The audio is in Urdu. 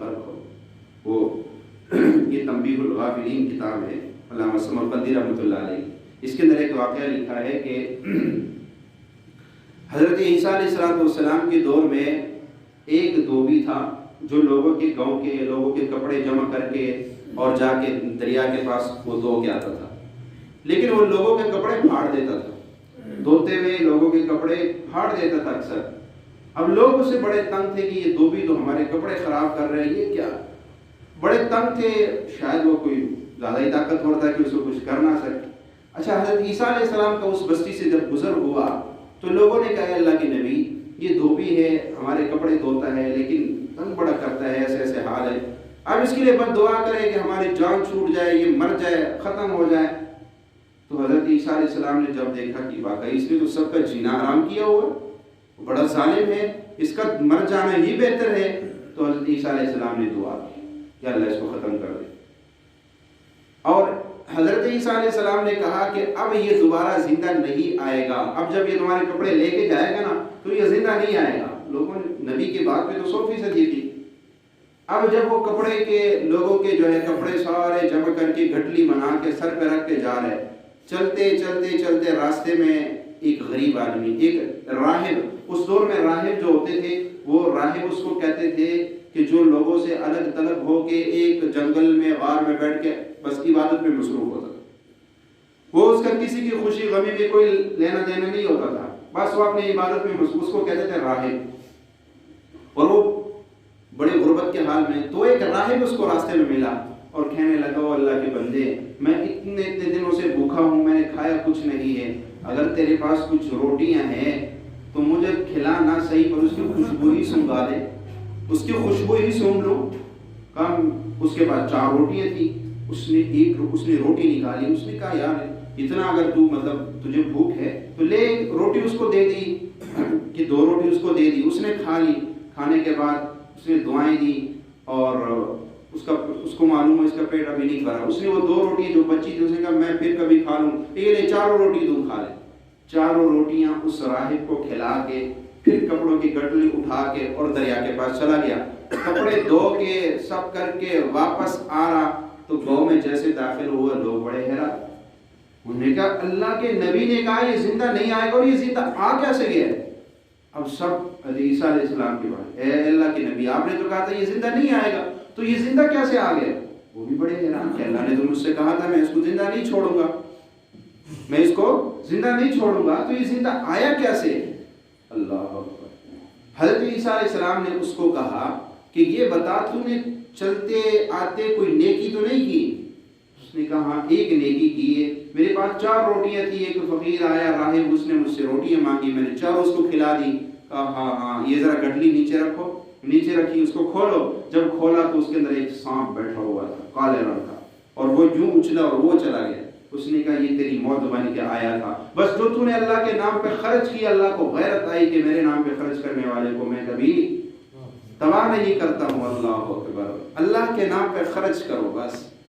غرق ہو۔ وہ یہ تنبیہ الغافلین کتاب ہے علامہ سمرقندی رحمۃ اللہ علیہ، اس کے اندر ایک واقعہ لکھا ہے کہ حضرت عیسیٰ علیہ السلام کے دور میں ایک دھوبی تھا جو لوگوں کے گاؤں کے لوگوں کے کپڑے جمع کر کے اور جا کے دریا کے پاس وہ دھو کے آتا تھا، لیکن وہ لوگوں کے کپڑے پھاڑ دیتا تھا، دھوتے ہوئے لوگوں کے کپڑے پھاڑ دیتا تھا اکثر۔ اب لوگ اسے بڑے تنگ تھے کہ یہ دھوبی تو ہمارے کپڑے خراب کر رہے ہیں، یہ کیا، بڑے تنگ تھے، شاید وہ کوئی زیادہ ہی طاقتور تھا کہ اس کو کچھ کر نہ سکے۔ اچھا، حضرت عیسیٰ علیہ السلام کا اس بستی سے جب گزر ہوا تو لوگوں نے کہا اللہ کے نبی یہ دھوبی ہے، ہمارے کپڑے دھوتا ہے لیکن تنگ بڑا کرتا ہے، ایسے ایسے حال ہے، اب اس کے لیے بس دعا کرے کہ ہماری جان چھوٹ جائے، یہ مر جائے، ختم ہو جائے۔ تو حضرت عیسیٰ علیہ السلام نے جب دیکھا کہ واقعی اس نے تو سب کا جینا حرام کیا ہوا، وہ بڑا ظالم ہے، اس کا مر جانا ہی بہتر ہے، تو حضرت عیسیٰ علیہ السلام نے دعا کی کہ اللہ اس کو ختم کر دے۔ اور حضرت عیسیٰ علیہ السلام نے کہا کہ اب یہ دوبارہ زندہ نہیں آئے گا، اب جب یہ تمہارے کپڑے لے کے جائے گا نا تو یہ زندہ نہیں آئے گا۔ لوگوں نے نبی کی بات پہ تو 100% یقین۔ اب جب وہ کپڑے کے لوگوں کے جو ہے کپڑے سارے جمع کر کے گھٹلی بنا کے سر پہ رکھ کے جا رہے، چلتے چلتے چلتے راستے میں ایک غریب آدمی، ایک راہب، اس دور میں راہب جو ہوتے تھے وہ راہب اس کو کہتے تھے کہ جو لوگوں سے الگ تلگ ہو کے ایک جنگل میں غار میں بیٹھ کے بس عبادت میں مصروف ہوتا تھا، وہ اس کا کسی کی خوشی غمی میں کوئی لینا دینا نہیں ہوتا تھا، بس وہ اپنی عبادت میں مصروف، اس کو کہتے تھے راہب۔ اور وہ بڑے غربت کے حال میں، تو ایک راہب اس کو راستے میں ملا اور کہنے لگا او اللہ کے بندے، میں اتنے دنوں سے بھوکا ہوں، میں نے کھایا کچھ نہیں ہے، اگر تیرے پاس کچھ روٹیاں ہیں تو مجھے کھلانا صحیح، پر اس کی خوشبو ہی سونگھا دے، اس کی خوشبو ہی سونگھ لوں۔ کم اس کے پاس 4 روٹیاں تھیں، اس نے روٹی نکالی، اس نے کہا یار اتنا اگر تو مطلب تجھے بھوک ہے تو لے، روٹی اس کو دے دی کہ 2 روٹی اس کو دے دی، اس نے کھا لی۔ کھانے کے بعد اس نے دعائیں دی اور اس کو معلوم ہے اس کا پیٹ ابھی نہیں بھرا، اس نے وہ 2 روٹی جو بچی تھی اس نے کہا میں پھر کبھی کھا لوں، یہ لے 4 روٹی تم کھا لے۔ 4 روٹیاں اس راہب کو کھلا کے پھر کپڑوں کی گٹلی اٹھا کے اور دریا کے پاس چلا گیا، کپڑے دھو کے سب کر کے واپس آ رہا تو گاؤں میں جیسے داخل ہوا لوگ بڑے حیران، انہوں نے کہا اللہ کے نبی نے کہا یہ زندہ نہیں آئے گا اور یہ زندہ آ کیسے گیا؟ اب سب عیسیٰ علیہ السلام کے بعد اے اللہ کے نبی آپ نے تو کہا تھا یہ زندہ نہیں آئے گا، تو یہ زندہ کیسے آ گیا؟ وہ بھی بڑے حیران کہ اللہ نے تو مجھ سے کہا تھا میں اس کو زندہ نہیں چھوڑوں گا، میں اس کو زندہ نہیں چھوڑوں گا، تو یہ زندہ آیا کیسے؟ اللہ اکبر۔ حضرت عیسیٰ علیہ السلام نے اس کو کہا کہ یہ بتا تو نے چلتے آتے کوئی نیکی تو نہیں کی؟ اس نے کہا ہاں ایک نیکی کی ہے، میرے پاس 4 روٹیاں تھی، ایک فقیر آیا راہب، اس نے مجھ سے روٹیاں مانگی، میں نے 4 اس کو کھلا دی۔ کہا ہاں یہ ذرا گٹلی نیچے رکھو، نیچے رکھی، اس کو کھولو، جب کھولا تو اس کے اندر ایک سانپ بیٹھا ہوا تھا کالے رنگ کا، اور وہ یوں اچھلا اور وہ چلا گیا۔ اس نے کہا یہ تیری موت بن کے آیا تھا، بس جو تو نے اللہ کے نام پہ خرچ کیا، اللہ کو غیرت آئی کہ میرے نام پہ خرچ کرنے والے کو میں کبھی تباہ نہیں کرتا ہوں۔ اللہ اکبر، اللہ کے نام پہ خرچ کرو بس۔